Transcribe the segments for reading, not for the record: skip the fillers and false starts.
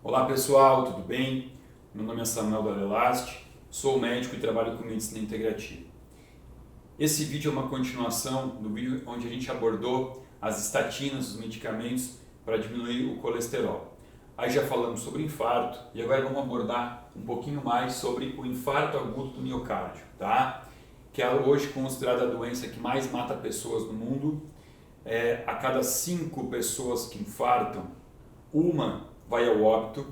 Olá pessoal, tudo bem? Meu nome é Samuel Dalelast, sou médico e trabalho com medicina integrativa. Esse vídeo é uma continuação do vídeo onde a gente abordou as estatinas, os medicamentos para diminuir o colesterol. Aí já falamos sobre infarto e agora vamos abordar um pouquinho mais sobre o infarto agudo do miocárdio, tá? Que é hoje considerada a doença que mais mata pessoas no mundo. A cada 5 pessoas que infartam, uma vai ao óbito.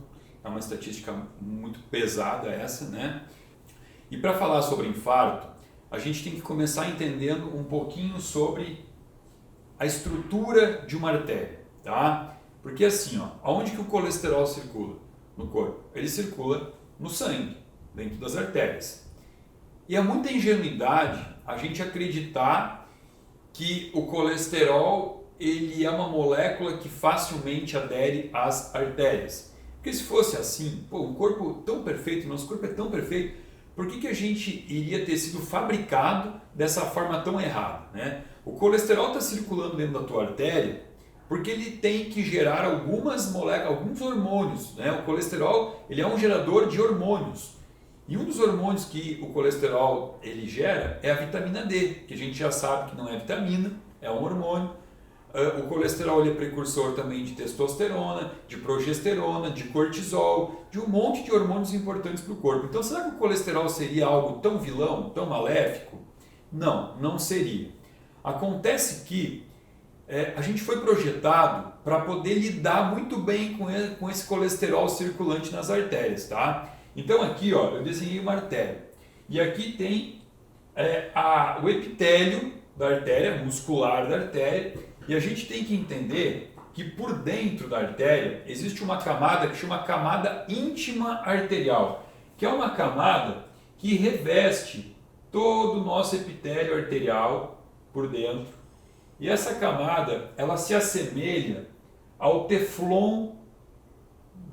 É uma estatística muito pesada essa, né? E para falar sobre infarto, a gente tem que começar entendendo um pouquinho sobre a estrutura de uma artéria, tá? Porque assim, ó, aonde que o colesterol circula no corpo? Ele circula no sangue, dentro das artérias. E é muita ingenuidade a gente acreditar que o colesterol ele é uma molécula que facilmente adere às artérias. Porque se fosse assim, um corpo tão perfeito, nosso corpo é tão perfeito, por que a gente iria ter sido fabricado dessa forma tão errada, né? O colesterol está circulando dentro da tua artéria porque ele tem que gerar algumas moléculas, alguns hormônios, né? O colesterol ele é um gerador de hormônios. E um dos hormônios que o colesterol ele gera é a vitamina D, que a gente já sabe que não é vitamina, é um hormônio. O colesterol ele é precursor também de testosterona, de progesterona, de cortisol, de um monte de hormônios importantes para o corpo. Então, será que o colesterol seria algo tão vilão, tão maléfico? Não, não seria. Acontece que a gente foi projetado para poder lidar muito bem com esse colesterol circulante nas artérias, tá? Então aqui, ó, eu desenhei uma artéria e aqui tem o epitélio da artéria, muscular da artéria, e a gente tem que entender que por dentro da artéria existe uma camada que chama camada íntima arterial, que é uma camada que reveste todo o nosso epitélio arterial por dentro. E essa camada, ela se assemelha ao teflon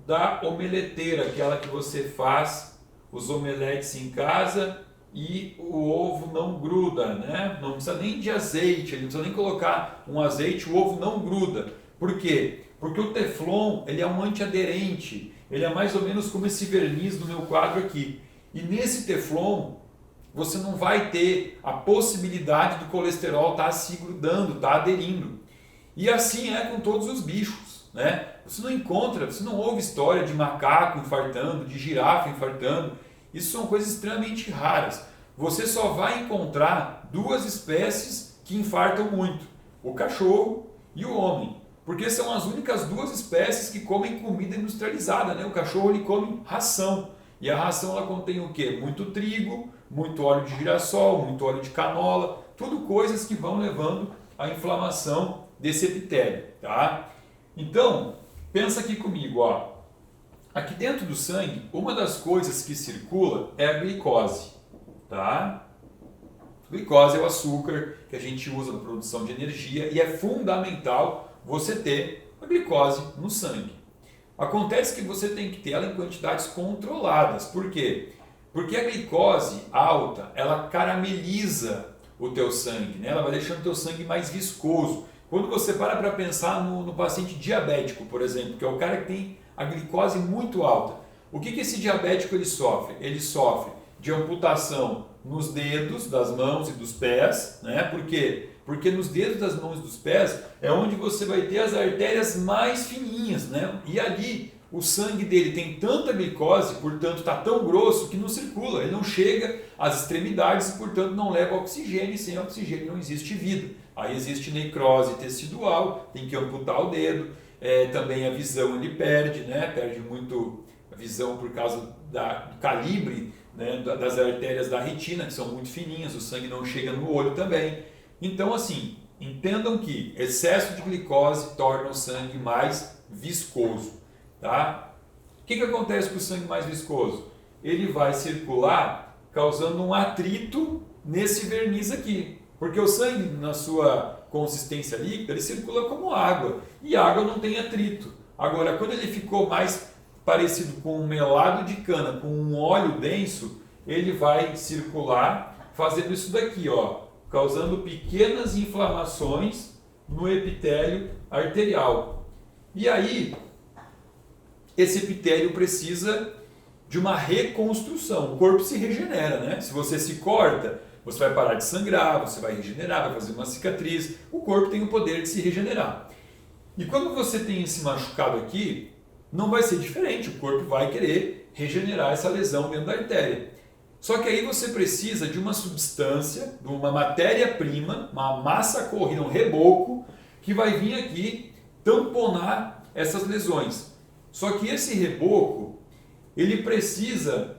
da omeleteira, aquela que você faz os omeletes em casa e o ovo não gruda, né? Não precisa nem de azeite, ele não precisa nem colocar um azeite, o ovo não gruda. Por quê? Porque o teflon, ele é um antiaderente, ele é mais ou menos como esse verniz do meu quadro aqui. E nesse teflon, você não vai ter a possibilidade do colesterol estar se grudando, estar aderindo. E assim é com todos os bichos, né? Você não ouve história de macaco infartando, de girafa infartando. Isso são coisas extremamente raras. Você só vai encontrar 2 espécies que infartam muito: o cachorro e o homem. Porque são as únicas 2 espécies que comem comida industrializada, né? O cachorro ele come ração. E a ração ela contém o quê? Muito trigo, muito óleo de girassol, muito óleo de canola, tudo coisas que vão levando à inflamação desse epitélio, tá? Então, pensa aqui comigo, ó. Aqui dentro do sangue, uma das coisas que circula é a glicose, tá? Glicose é o açúcar que a gente usa na produção de energia e é fundamental você ter a glicose no sangue. Acontece que você tem que ter ela em quantidades controladas. Por quê? Porque a glicose alta, ela carameliza o teu sangue, né? Ela vai deixando o teu sangue mais viscoso. Quando você para pensar no paciente diabético, por exemplo, que é o cara que tem a glicose muito alta, o que esse diabético ele sofre? Ele sofre de amputação nos dedos das mãos e dos pés, né? Por quê? Porque nos dedos das mãos e dos pés é onde você vai ter as artérias mais fininhas, né? E ali o sangue dele tem tanta glicose, portanto está tão grosso que não circula, ele não chega às extremidades e portanto não leva oxigênio, e sem oxigênio não existe vida. Aí existe necrose tecidual, tem que amputar o dedo, também a visão ele perde, né? Perde muito a visão por causa do calibre, né? Das artérias da retina, que são muito fininhas, o sangue não chega no olho também. Então assim, entendam que excesso de glicose torna o sangue mais viscoso. Tá? O que acontece com o sangue mais viscoso? Ele vai circular causando um atrito nesse verniz aqui. Porque o sangue, na sua consistência líquida, ele circula como água. E água não tem atrito. Agora, quando ele ficou mais parecido com um melado de cana, com um óleo denso, ele vai circular fazendo isso daqui, ó, causando pequenas inflamações no epitélio arterial. E aí, esse epitélio precisa de uma reconstrução. O corpo se regenera, né? Se você se corta, você vai parar de sangrar, você vai regenerar, vai fazer uma cicatriz. O corpo tem o poder de se regenerar. E quando você tem esse machucado aqui, não vai ser diferente. O corpo vai querer regenerar essa lesão dentro da artéria. Só que aí você precisa de uma substância, de uma matéria-prima, uma massa corrida, um reboco, que vai vir aqui tamponar essas lesões. Só que esse reboco, ele precisa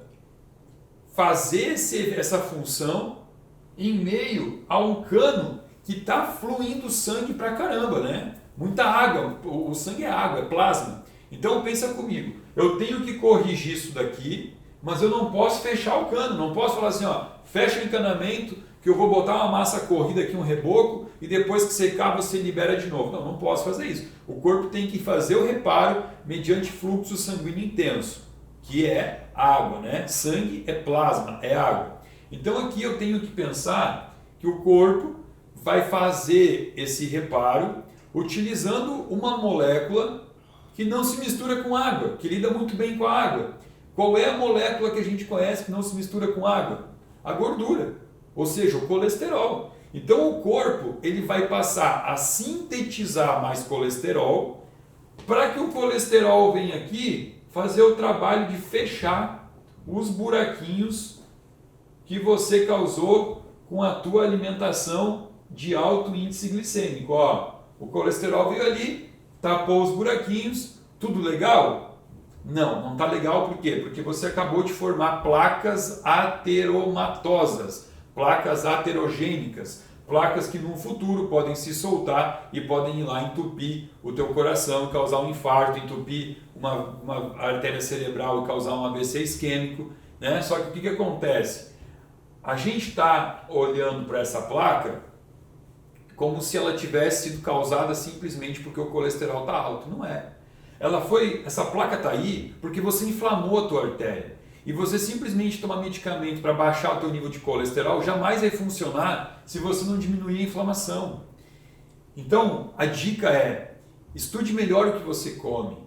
fazer essa função em meio a um cano que está fluindo sangue pra caramba, né? Muita água, o sangue é água, é plasma. Então pensa comigo, eu tenho que corrigir isso daqui, mas eu não posso fechar o cano, não posso falar assim, ó, fecha o encanamento que eu vou botar uma massa corrida aqui, um reboco, e depois que secar você libera de novo. Não, não posso fazer isso. O corpo tem que fazer o reparo mediante fluxo sanguíneo intenso, que é água, né? Sangue é plasma, é água. Então aqui eu tenho que pensar que o corpo vai fazer esse reparo utilizando uma molécula que não se mistura com água, que lida muito bem com a água. Qual é a molécula que a gente conhece que não se mistura com água? A gordura, ou seja, o colesterol. Então o corpo ele vai passar a sintetizar mais colesterol para que o colesterol venha aqui fazer o trabalho de fechar os buraquinhos que você causou com a tua alimentação de alto índice glicêmico. Ó, o colesterol veio ali, tapou os buraquinhos, tudo legal? Não, não está legal por quê? Porque você acabou de formar placas ateromatosas, placas aterogênicas, placas que no futuro podem se soltar e podem ir lá entupir o teu coração, causar um infarto, entupir uma artéria cerebral e causar um AVC isquêmico, né? Só que o que acontece? A gente está olhando para essa placa como se ela tivesse sido causada simplesmente porque o colesterol está alto. Não é. Essa placa está aí porque você inflamou a tua artéria. E você simplesmente tomar medicamento para baixar o teu nível de colesterol jamais vai funcionar se você não diminuir a inflamação. Então, a dica é, estude melhor o que você come.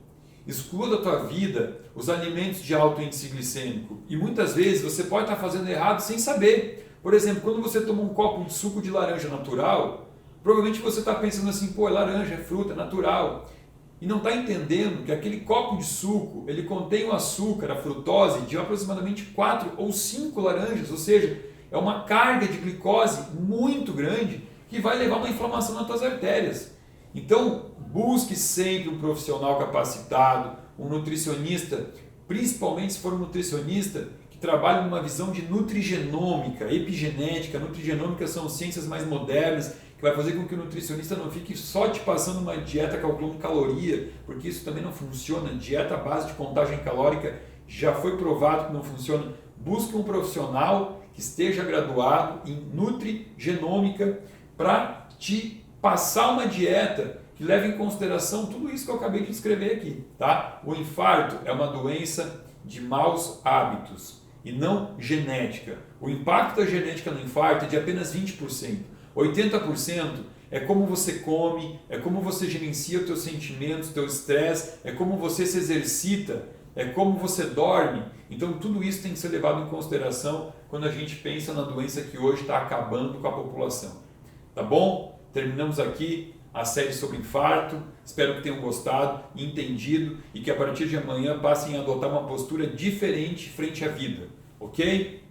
Exclua da tua vida os alimentos de alto índice glicêmico. E muitas vezes você pode estar fazendo errado sem saber. Por exemplo, quando você toma um copo de suco de laranja natural, provavelmente você está pensando assim, pô, é laranja, é fruta, é natural. E não está entendendo que aquele copo de suco, ele contém o açúcar, a frutose, de aproximadamente 4 ou 5 laranjas, ou seja, é uma carga de glicose muito grande que vai levar a uma inflamação nas tuas artérias. Então, busque sempre um profissional capacitado, um nutricionista, principalmente se for um nutricionista que trabalha numa visão de nutrigenômica, epigenética. Nutrigenômica são ciências mais modernas, que vai fazer com que o nutricionista não fique só te passando uma dieta calculando caloria, porque isso também não funciona. Dieta à base de contagem calórica já foi provado que não funciona. Busque um profissional que esteja graduado em nutrigenômica para te passar uma dieta que leve em consideração tudo isso que eu acabei de descrever aqui, tá? O infarto é uma doença de maus hábitos e não genética. O impacto da genética no infarto é de apenas 20%. 80% é como você come, é como você gerencia os teus sentimentos, teu estresse, é como você se exercita, é como você dorme. Então tudo isso tem que ser levado em consideração quando a gente pensa na doença que hoje está acabando com a população. Tá bom? Terminamos aqui a série sobre infarto. Espero que tenham gostado, entendido e que a partir de amanhã passem a adotar uma postura diferente frente à vida. Ok?